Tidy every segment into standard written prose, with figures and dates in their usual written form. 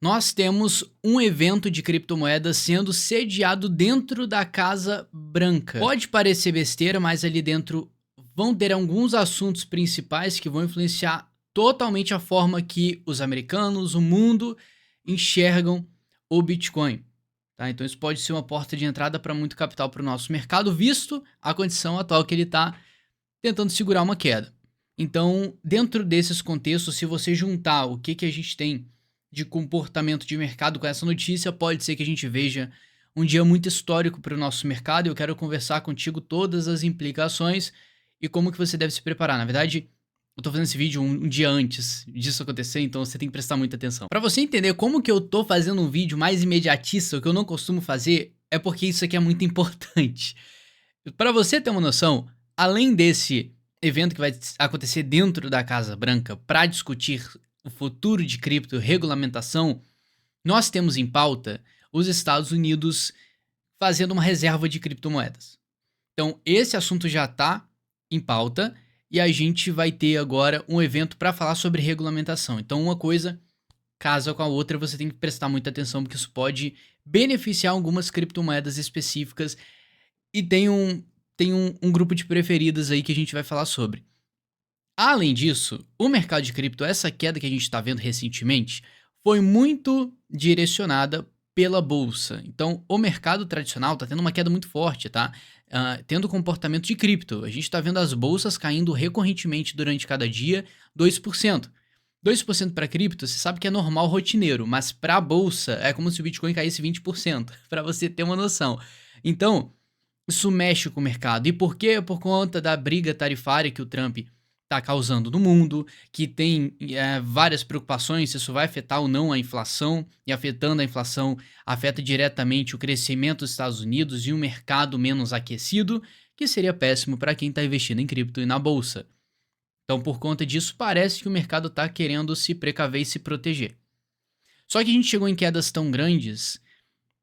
Nós temos um evento de criptomoedas sendo sediado dentro da Casa Branca. Pode parecer besteira, mas ali dentro vão ter alguns assuntos principais que vão influenciar totalmente a forma que os americanos, o mundo, enxergam o Bitcoin. Tá? Então isso pode ser uma porta de entrada para muito capital para o nosso mercado, visto a condição atual que ele está tentando segurar uma queda. Então, dentro desses contextos, se você juntar o que a gente tem de comportamento de mercado com essa notícia, pode ser que a gente veja um dia muito histórico para o nosso mercado e eu quero conversar contigo todas as implicações e como que você deve se preparar. Na verdade, eu tô fazendo esse vídeo um dia antes disso acontecer, então você tem que prestar muita atenção. Para você entender como que eu tô fazendo um vídeo mais imediatista, o que eu não costumo fazer, é porque isso aqui é muito importante. Para você ter uma noção, além desse evento que vai acontecer dentro da Casa Branca para discutir o futuro de cripto, regulamentação, nós temos em pauta os Estados Unidos fazendo uma reserva de criptomoedas. Então, esse assunto já está em pauta e a gente vai ter agora um evento para falar sobre regulamentação. Então, uma coisa casa com a outra, você tem que prestar muita atenção porque isso pode beneficiar algumas criptomoedas específicas e tem um grupo de preferidas aí que a gente vai falar sobre. Além disso, o mercado de cripto, essa queda que a gente está vendo recentemente, foi muito direcionada pela bolsa. Então, o mercado tradicional está tendo uma queda muito forte, tá? Tendo comportamento de cripto. A gente está vendo as bolsas caindo recorrentemente durante cada dia 2%. 2% para cripto, você sabe que é normal, rotineiro, mas para a bolsa é como se o Bitcoin caísse 20%, para você ter uma noção. Então, isso mexe com o mercado. E por quê? Por conta da briga tarifária que o Trump está causando no mundo, que tem várias preocupações se isso vai afetar ou não a inflação, e afetando a inflação afeta diretamente o crescimento dos Estados Unidos e um mercado menos aquecido, que seria péssimo para quem está investindo em cripto e na bolsa. Então, por conta disso, parece que o mercado está querendo se precaver e se proteger. Só que a gente chegou em quedas tão grandes,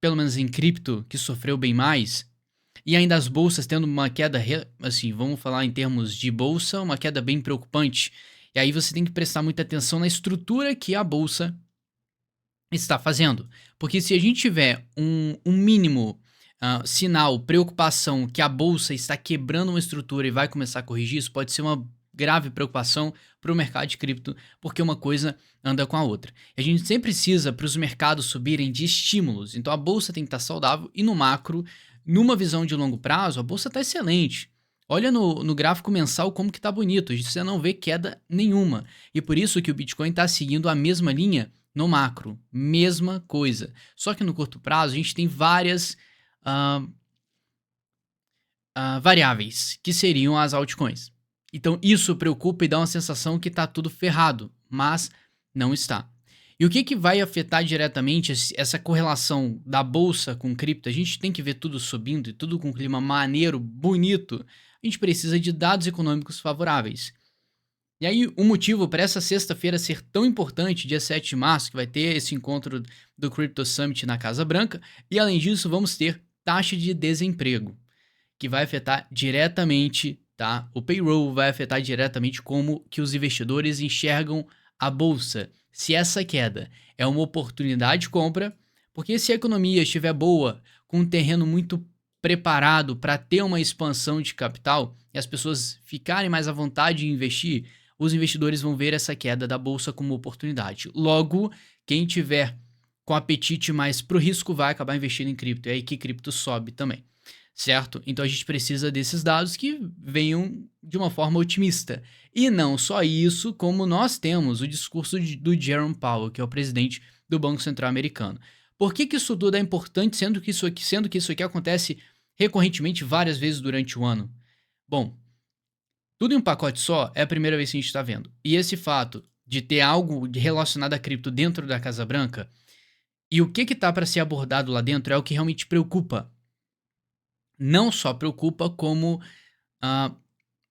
pelo menos em cripto, que sofreu bem mais, e ainda as bolsas tendo uma queda, assim, vamos falar em termos de bolsa, uma queda bem preocupante. E aí você tem que prestar muita atenção na estrutura que a bolsa está fazendo. Porque se a gente tiver um mínimo sinal, preocupação que a bolsa está quebrando uma estrutura e vai começar a corrigir, isso pode ser uma grave preocupação para o mercado de cripto, porque uma coisa anda com a outra. E a gente sempre precisa, para os mercados subirem, de estímulos. Então a bolsa tem que estar saudável e no macro, numa visão de longo prazo, a bolsa está excelente. Olha no gráfico mensal como que está bonito, você não vê queda nenhuma. E por isso que o Bitcoin está seguindo a mesma linha no macro, mesma coisa. Só que no curto prazo a gente tem várias variáveis, que seriam as altcoins. Então isso preocupa e dá uma sensação que está tudo ferrado, mas não está. E o que vai afetar diretamente essa correlação da bolsa com cripto? A gente tem que ver tudo subindo e tudo com um clima maneiro, bonito. A gente precisa de dados econômicos favoráveis. E aí o motivo para essa sexta-feira ser tão importante, dia 7 de março, que vai ter esse encontro do Crypto Summit na Casa Branca, e além disso vamos ter taxa de desemprego, que vai afetar diretamente, tá? O payroll vai afetar diretamente como que os investidores enxergam a bolsa. Se essa queda é uma oportunidade de compra, porque se a economia estiver boa, com um terreno muito preparado para ter uma expansão de capital e as pessoas ficarem mais à vontade em investir, os investidores vão ver essa queda da bolsa como oportunidade. Logo, quem tiver com apetite mais pro risco vai acabar investindo em cripto. É aí que cripto sobe também, certo? Então a gente precisa desses dados que venham de uma forma otimista. E não só isso, como nós temos o discurso do Jerome Powell, que é o presidente do Banco Central americano. Por que isso tudo é importante, sendo que isso aqui acontece recorrentemente várias vezes durante o ano? Bom, tudo em um pacote só é a primeira vez que a gente está vendo. E esse fato de ter algo relacionado a cripto dentro da Casa Branca e o que está para ser abordado lá dentro é o que realmente preocupa. Não só preocupa, como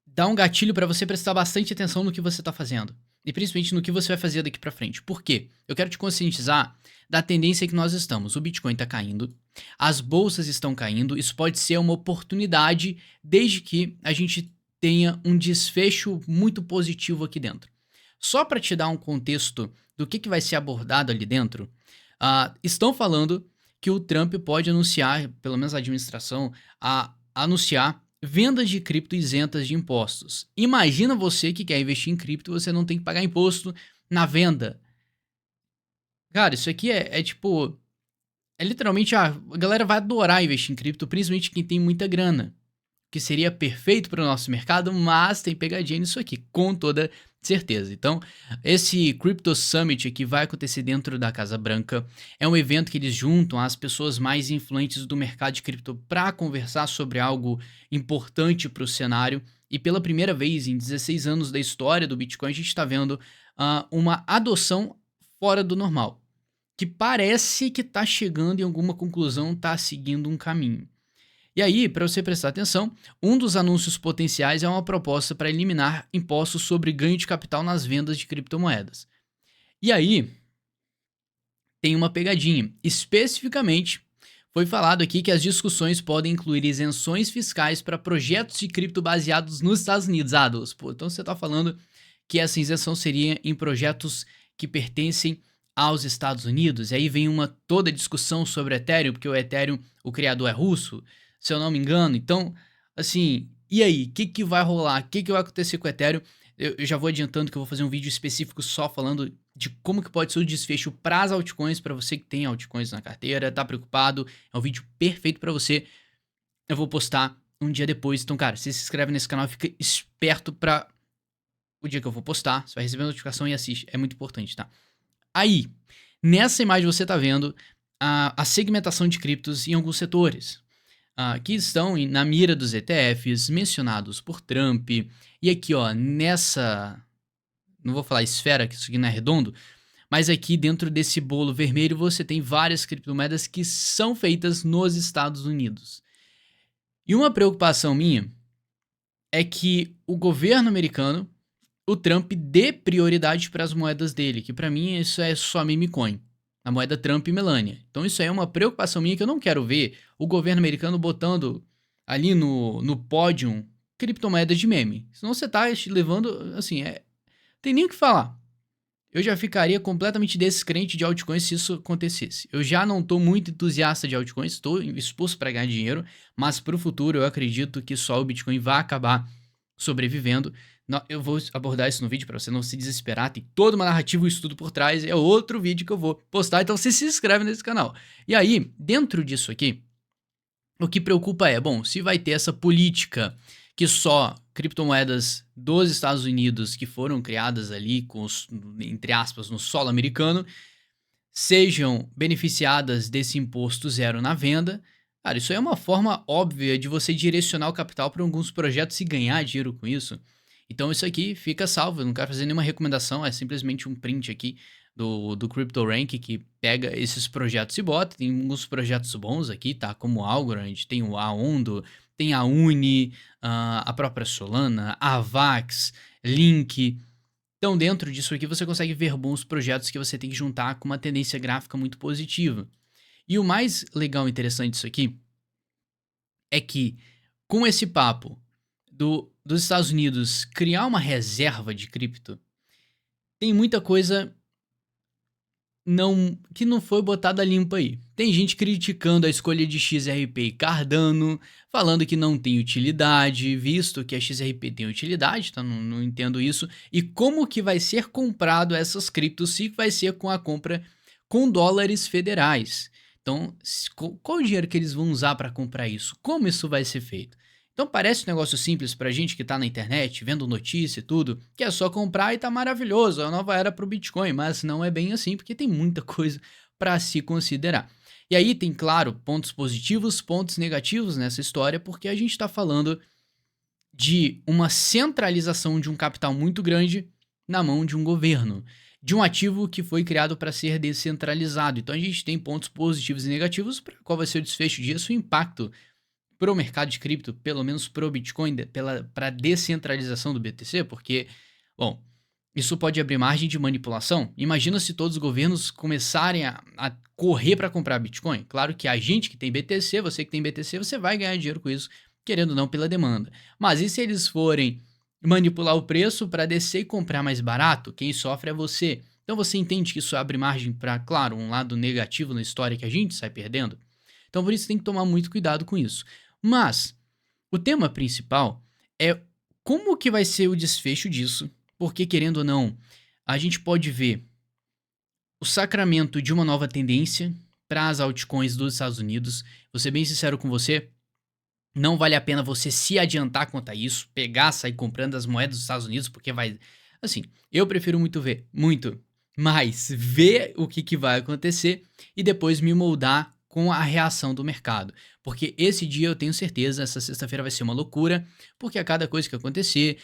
dá um gatilho para você prestar bastante atenção no que você está fazendo. E principalmente no que você vai fazer daqui para frente. Por quê? Eu quero te conscientizar da tendência que nós estamos. O Bitcoin está caindo, as bolsas estão caindo, isso pode ser uma oportunidade desde que a gente tenha um desfecho muito positivo aqui dentro. Só para te dar um contexto do que vai ser abordado ali dentro, Estão falando que o Trump pode anunciar, pelo menos a administração, anunciar vendas de cripto isentas de impostos. Imagina você que quer investir em cripto e você não tem que pagar imposto na venda. Cara, isso aqui é tipo... É literalmente, a galera vai adorar investir em cripto, principalmente quem tem muita grana. Que seria perfeito para o nosso mercado, mas tem pegadinha nisso aqui, com toda certeza. Então, esse Crypto Summit aqui vai acontecer dentro da Casa Branca. É um evento que eles juntam as pessoas mais influentes do mercado de cripto para conversar sobre algo importante para o cenário. E pela primeira vez em 16 anos da história do Bitcoin, a gente está vendo uma adoção fora do normal, que parece que está chegando em alguma conclusão, está seguindo um caminho. E aí, para você prestar atenção, um dos anúncios potenciais é uma proposta para eliminar impostos sobre ganho de capital nas vendas de criptomoedas. E aí, tem uma pegadinha. Especificamente, foi falado aqui que as discussões podem incluir isenções fiscais para projetos de cripto baseados nos Estados Unidos. Douglas, então você está falando que essa isenção seria em projetos que pertencem aos Estados Unidos? E aí vem toda a discussão sobre o Ethereum, porque o Ethereum, o criador é russo, se eu não me engano. Então, assim, e aí? O que vai rolar? O que vai acontecer com o Ethereum? Eu já vou adiantando que eu vou fazer um vídeo específico só falando de como que pode ser o desfecho para as altcoins, para você que tem altcoins na carteira, tá preocupado, é um vídeo perfeito para você. Eu vou postar um dia depois. Então, cara, se inscreve nesse canal, fica esperto para o dia que eu vou postar, você vai receber a notificação e assiste, é muito importante, tá? Aí, nessa imagem você tá vendo a segmentação de criptos em alguns setores, que estão na mira dos ETFs mencionados por Trump. E aqui, ó, nessa... Não vou falar esfera, que isso aqui não é redondo, mas aqui dentro desse bolo vermelho você tem várias criptomoedas que são feitas nos Estados Unidos. E uma preocupação minha é que o governo americano, o Trump, dê prioridade para as moedas dele, que para mim isso é só meme coin. A moeda Trump e Melania. Então isso aí é uma preocupação minha, que eu não quero ver o governo americano botando ali no pódio criptomoedas de meme. Senão você tá levando, assim, tem nem o que falar. Eu já ficaria completamente descrente de altcoins se isso acontecesse. Eu já não tô muito entusiasta de altcoins, estou exposto para ganhar dinheiro, mas pro futuro eu acredito que só o Bitcoin vai acabar sobrevivendo. Eu vou abordar isso no vídeo para você não se desesperar, tem toda uma narrativa e um estudo por trás, é outro vídeo que eu vou postar, então você se inscreve nesse canal. E aí, dentro disso aqui, o que preocupa é, bom, se vai ter essa política que só criptomoedas dos Estados Unidos que foram criadas ali, entre aspas, no solo americano, sejam beneficiadas desse imposto zero na venda. Cara, isso aí é uma forma óbvia de você direcionar o capital para alguns projetos e ganhar dinheiro com isso. Então isso aqui fica salvo, eu não quero fazer nenhuma recomendação, é simplesmente um print aqui do CryptoRank que pega esses projetos e bota. Tem alguns projetos bons aqui, tá? Como o Algorand, tem o Aondo, tem a Uni, a própria Solana, a Avax, Link. Então dentro disso aqui você consegue ver bons projetos que você tem que juntar com uma tendência gráfica muito positiva. E o mais legal e interessante disso aqui é que com esse papo dos Estados Unidos criar uma reserva de cripto, tem muita coisa que não foi botada limpa aí. Tem gente criticando a escolha de XRP e Cardano, falando que não tem utilidade, visto que a XRP tem utilidade, tá? Não entendo isso. E como que vai ser comprado essas criptos, se vai ser com a compra com dólares federais. Então, qual o dinheiro que eles vão usar para comprar isso? Como isso vai ser feito? Então parece um negócio simples pra gente que tá na internet, vendo notícia e tudo, que é só comprar e tá maravilhoso, é a nova era pro Bitcoin, mas não é bem assim, porque tem muita coisa para se considerar. E aí tem, claro, pontos positivos, pontos negativos nessa história, porque a gente está falando de uma centralização de um capital muito grande na mão de um governo, de um ativo que foi criado para ser descentralizado. Então a gente tem pontos positivos e negativos, para qual vai ser o desfecho disso, o impacto para o mercado de cripto, pelo menos para o Bitcoin, para a descentralização do BTC, porque, bom, isso pode abrir margem de manipulação. Imagina se todos os governos começarem a correr para comprar Bitcoin. Claro que a gente que tem BTC, você que tem BTC, você vai ganhar dinheiro com isso, querendo ou não, pela demanda. Mas e se eles forem manipular o preço para descer e comprar mais barato? Quem sofre é você. Então você entende que isso abre margem para, claro, um lado negativo na história que a gente sai perdendo? Então por isso tem que tomar muito cuidado com isso. Mas o tema principal é como que vai ser o desfecho disso, porque querendo ou não, a gente pode ver o sacramento de uma nova tendência para as altcoins dos Estados Unidos. Vou ser bem sincero com você, não vale a pena você se adiantar quanto a isso, pegar, sair comprando as moedas dos Estados Unidos, porque vai. Assim, eu prefiro muito mais ver o que vai acontecer e depois me moldar com a reação do mercado. Porque esse dia eu tenho certeza, essa sexta-feira vai ser uma loucura, porque a cada coisa que acontecer,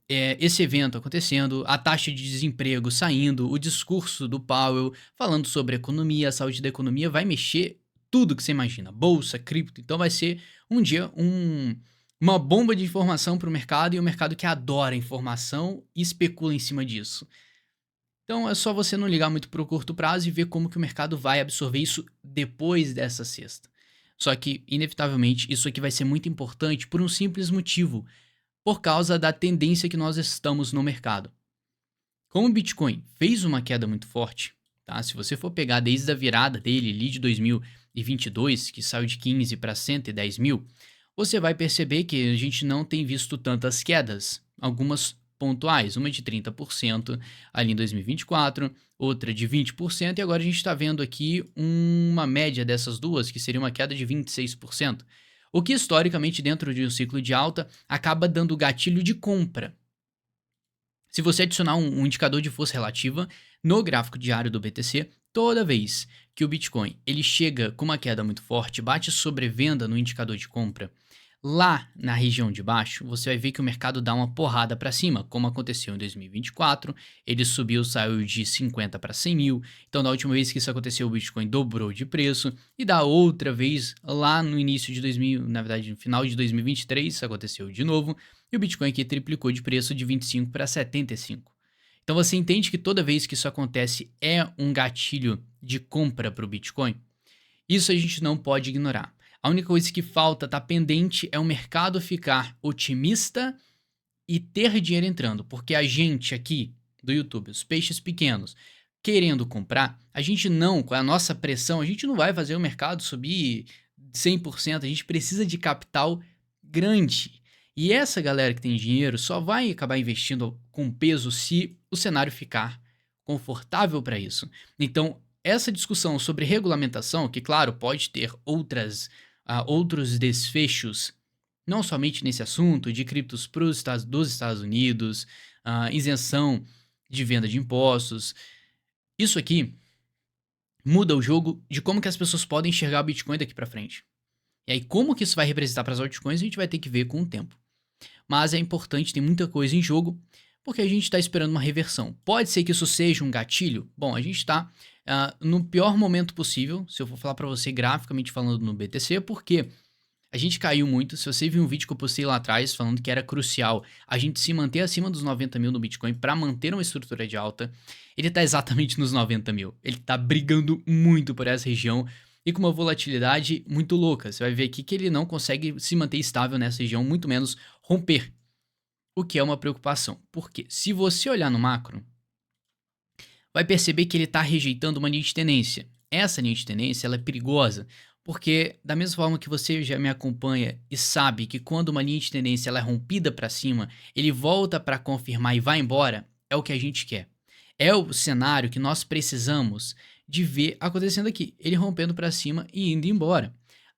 esse evento acontecendo, a taxa de desemprego saindo, o discurso do Powell falando sobre economia, a saúde da economia, vai mexer tudo que você imagina, bolsa, cripto. Então vai ser um dia uma bomba de informação para o mercado e o mercado que adora informação e especula em cima disso. Então é só você não ligar muito para o curto prazo e ver como que o mercado vai absorver isso depois dessa sexta. Só que, inevitavelmente, isso aqui vai ser muito importante por um simples motivo, por causa da tendência que nós estamos no mercado. Como o Bitcoin fez uma queda muito forte, tá? Se você for pegar desde a virada dele ali de 2022, que saiu de 15 para 110 mil, você vai perceber que a gente não tem visto tantas quedas, algumas pontuais, uma de 30% ali em 2024, outra de 20%, e agora a gente está vendo aqui uma média dessas duas, que seria uma queda de 26%, o que historicamente dentro de um ciclo de alta acaba dando gatilho de compra. Se você adicionar um indicador de força relativa no gráfico diário do BTC, toda vez que o Bitcoin ele chega com uma queda muito forte, bate sobrevenda no indicador de compra, lá na região de baixo, você vai ver que o mercado dá uma porrada para cima, como aconteceu em 2024, ele subiu, saiu de 50 para 100 mil, então da última vez que isso aconteceu o Bitcoin dobrou de preço, e da outra vez, lá no início de 2000, na verdade no final de 2023, isso aconteceu de novo, e o Bitcoin aqui triplicou de preço de 25 para 75. Então você entende que toda vez que isso acontece é um gatilho de compra para o Bitcoin? Isso a gente não pode ignorar. A única coisa que falta, tá pendente, é o mercado ficar otimista e ter dinheiro entrando. Porque a gente aqui do YouTube, os peixes pequenos, querendo comprar, a gente não, com a nossa pressão, a gente não vai fazer o mercado subir 100%. A gente precisa de capital grande. E essa galera que tem dinheiro só vai acabar investindo com peso se o cenário ficar confortável para isso. Então, essa discussão sobre regulamentação, que claro, pode ter outros desfechos, não somente nesse assunto de criptos dos Estados Unidos, isenção de venda de impostos, isso aqui muda o jogo de como que as pessoas podem enxergar o Bitcoin daqui para frente. E aí, como que isso vai representar para as altcoins, a gente vai ter que ver com o tempo. Mas é importante, tem muita coisa em jogo, porque a gente está esperando uma reversão. Pode ser que isso seja um gatilho? Bom, a gente está no pior momento possível, se eu for falar para você graficamente falando no BTC, porque a gente caiu muito. Se você viu um vídeo que eu postei lá atrás falando que era crucial a gente se manter acima dos 90 mil no Bitcoin para manter uma estrutura de alta, ele está exatamente nos 90 mil. Ele está brigando muito por essa região e com uma volatilidade muito louca. Você vai ver aqui que ele não consegue se manter estável nessa região, muito menos romper, o que é uma preocupação. Porque se você olhar no macro, vai perceber que ele está rejeitando uma linha de tendência. Essa linha de tendência ela é perigosa, porque da mesma forma que você já me acompanha e sabe que quando uma linha de tendência ela é rompida para cima, ele volta para confirmar e vai embora, é o que a gente quer. É o cenário que nós precisamos de ver acontecendo aqui, ele rompendo para cima e indo embora.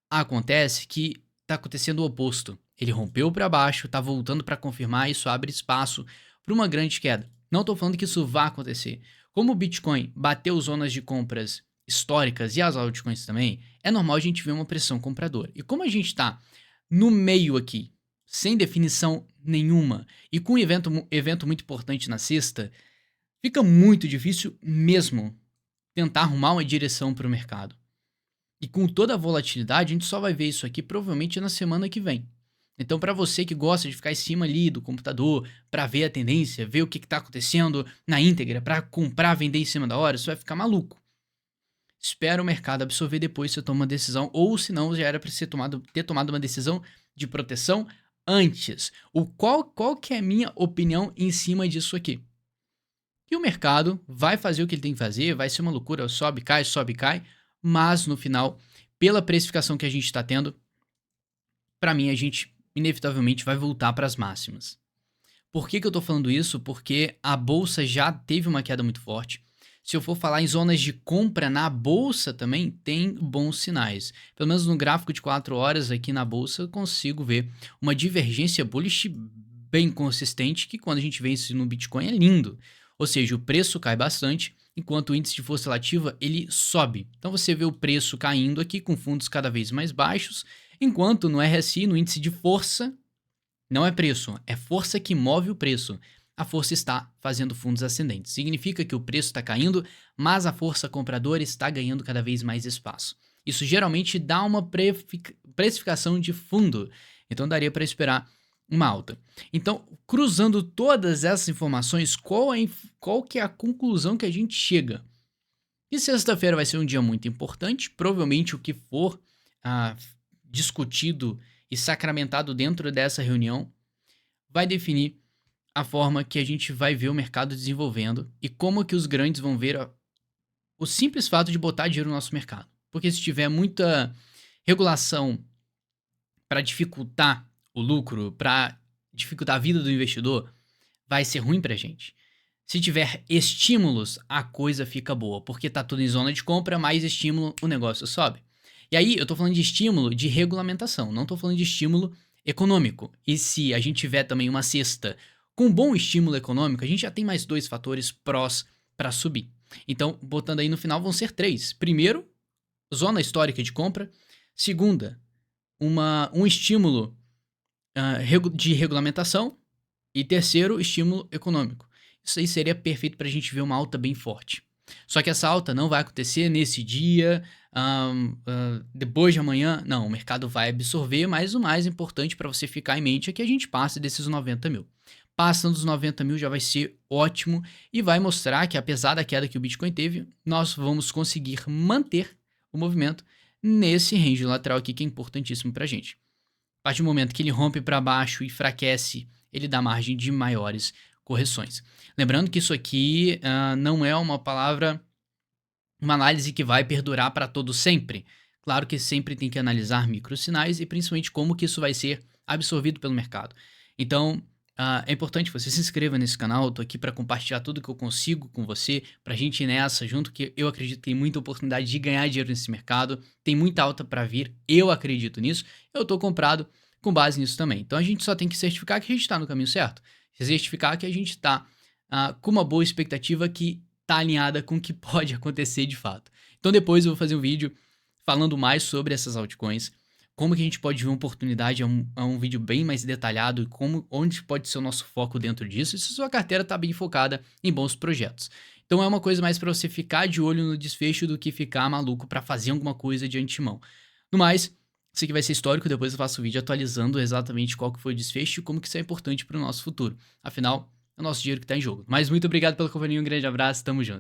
Acontece que está acontecendo o oposto. Ele rompeu para baixo, está voltando para confirmar e isso abre espaço para uma grande queda. Não estou falando que isso vá acontecer. Como o Bitcoin bateu zonas de compras históricas e as altcoins também, é normal a gente ver uma pressão compradora. E como a gente está no meio aqui, sem definição nenhuma, e com um evento muito importante na sexta, fica muito difícil mesmo tentar arrumar uma direção para o mercado. E com toda a volatilidade, a gente só vai ver isso aqui provavelmente na semana que vem. Então, para você que gosta de ficar em cima ali do computador, para ver a tendência, ver o que está acontecendo na íntegra, para comprar, vender em cima da hora, você vai ficar maluco. Espera o mercado absorver depois você toma uma decisão, ou se não, já era para você ter tomado uma decisão de proteção antes. Qual que é a minha opinião em cima disso aqui? E o mercado vai fazer o que ele tem que fazer, vai ser uma loucura, sobe, cai, mas no final, pela precificação que a gente está tendo, para mim a gente inevitavelmente vai voltar para as máximas. Por que que eu tô falando isso? Porque a bolsa já teve uma queda muito forte. Se eu for falar em zonas de compra na bolsa também, tem bons sinais. Pelo menos no gráfico de 4 horas aqui na bolsa, eu consigo ver uma divergência bullish bem consistente, que quando a gente vê isso no Bitcoin é lindo. Ou seja, o preço cai bastante, enquanto o índice de força relativa ele sobe. Então você vê o preço caindo aqui com fundos cada vez mais baixos, enquanto no RSI, no índice de força, não é preço, é força que move o preço. A força está fazendo fundos ascendentes. Significa que o preço está caindo, mas a força compradora está ganhando cada vez mais espaço. Isso geralmente dá uma precificação de fundo. Então daria para esperar uma alta. Então, cruzando todas essas informações, qual que é a conclusão que a gente chega? E sexta-feira vai ser um dia muito importante. Provavelmente o que for discutido e sacramentado dentro dessa reunião vai definir a forma que a gente vai ver o mercado desenvolvendo e como que os grandes vão ver o simples fato de botar dinheiro no nosso mercado. Porque se tiver muita regulação para dificultar o lucro, para dificultar a vida do investidor, vai ser ruim para a gente. Se tiver estímulos, a coisa fica boa, porque tá tudo em zona de compra, mais estímulo, o negócio sobe. E aí, eu tô falando de estímulo de regulamentação, não tô falando de estímulo econômico. E se a gente tiver também uma cesta com bom estímulo econômico, a gente já tem mais 2 fatores prós para subir. Então, botando aí no final, vão ser 3. Primeiro, zona histórica de compra. Segunda, um estímulo de regulamentação. E terceiro, estímulo econômico. Isso aí seria perfeito para a gente ver uma alta bem forte. Só que essa alta não vai acontecer nesse dia, depois de amanhã. Não, o mercado vai absorver, mas o mais importante para você ficar em mente é que a gente passe desses 90 mil. Passando dos 90 mil já vai ser ótimo e vai mostrar que, apesar da queda que o Bitcoin teve, nós vamos conseguir manter o movimento nesse range lateral aqui, que é importantíssimo para a gente. A partir do momento que ele rompe para baixo e enfraquece, ele dá margem de maiores correções. Lembrando que isso aqui não é uma análise que vai perdurar para todo sempre. Claro que sempre tem que analisar microsinais e principalmente como que isso vai ser absorvido pelo mercado. Então, é importante você se inscreva nesse canal, eu tô aqui para compartilhar tudo que eu consigo com você, pra gente ir nessa junto, que eu acredito que tem muita oportunidade de ganhar dinheiro nesse mercado, tem muita alta para vir, eu acredito nisso, eu tô comprado com base nisso também. Então a gente só tem que certificar que a gente está no caminho certo, certificar que a gente está com uma boa expectativa que tá alinhada com o que pode acontecer de fato. Então depois eu vou fazer um vídeo falando mais sobre essas altcoins, como que a gente pode ver uma oportunidade, é um vídeo bem mais detalhado, onde pode ser o nosso foco dentro disso, e se a sua carteira está bem focada em bons projetos. Então é uma coisa mais para você ficar de olho no desfecho do que ficar maluco para fazer alguma coisa de antemão. No mais, isso aqui vai ser histórico, depois eu faço um vídeo atualizando exatamente qual que foi o desfecho e como que isso é importante para o nosso futuro. Afinal, é o nosso dinheiro que está em jogo. Mas muito obrigado pela companhia, um grande abraço, tamo junto.